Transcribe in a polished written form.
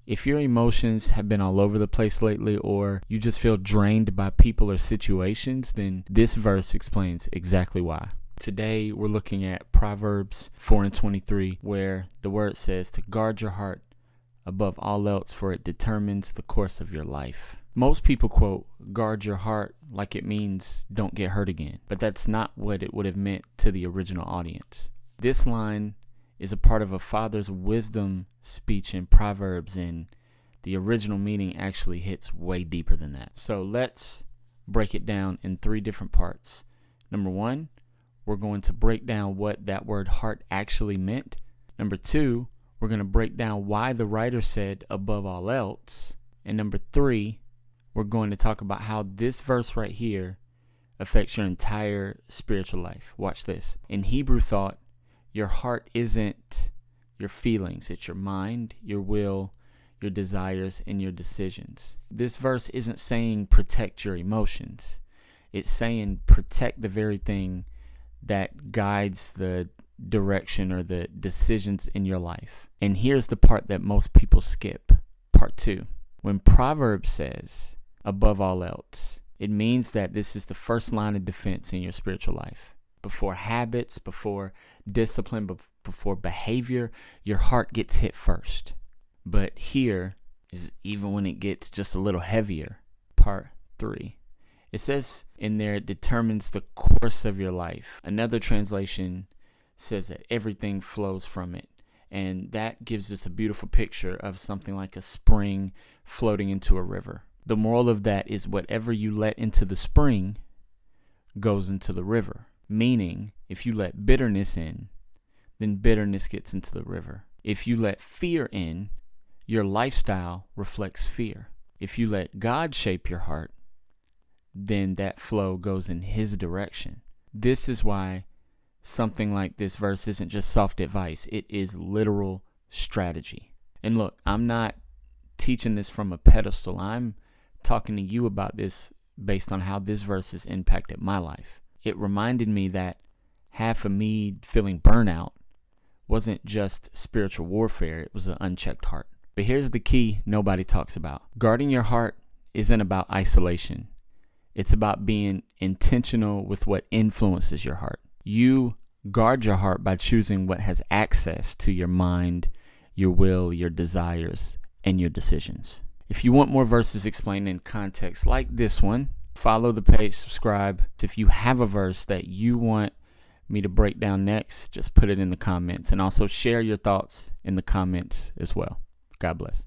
If your emotions have been all over the place lately, or you just feel drained by people or situations, then this verse explains exactly why. Today, we're looking at Proverbs 4:23, where the word says to guard your heart above all else, for it determines the course of your life. Most people quote guard your heart like it means don't get hurt again, but that's not what it would have meant to the original audience. This line is a part of a father's wisdom speech in Proverbs, and the original meaning actually hits way deeper than that. So let's break it down in 3 different parts. Number 1, we're going to break down what that word heart actually meant. Number 2, we're going to break down why the writer said above all else. And number 3, we're going to talk about how this verse right here affects your entire spiritual life. Watch this. In Hebrew thought, your heart isn't your feelings. It's your mind, your will, your desires, and your decisions. This verse isn't saying protect your emotions. It's saying protect the very thing that guides the direction or the decisions in your life. And here's the part that most people skip. Part 2. When Proverbs says above all else, it means that this is the first line of defense in your spiritual life. Before habits, before discipline, before behavior, your heart gets hit first. But here is even when it gets just a little heavier. Part 3. It says in there, it determines the course of your life. Another translation says that everything flows from it. And that gives us a beautiful picture of something like a spring floating into a river. The moral of that is whatever you let into the spring goes into the river. Meaning, if you let bitterness in, then bitterness gets into the river. If you let fear in, your lifestyle reflects fear. If you let God shape your heart, then that flow goes in His direction. This is why something like this verse isn't just soft advice. It is literal strategy. And look, I'm not teaching this from a pedestal. I'm talking to you about this based on how this verse has impacted my life. It reminded me that half of me feeling burnout wasn't just spiritual warfare. It was an unchecked heart. But here's the key nobody talks about. Guarding your heart isn't about isolation. It's about being intentional with what influences your heart. You guard your heart by choosing what has access to your mind, your will, your desires, and your decisions. If you want more verses explained in context like this one, follow the page, subscribe. If you have a verse that you want me to break down next, just put it in the comments, and also share your thoughts in the comments as well. God bless.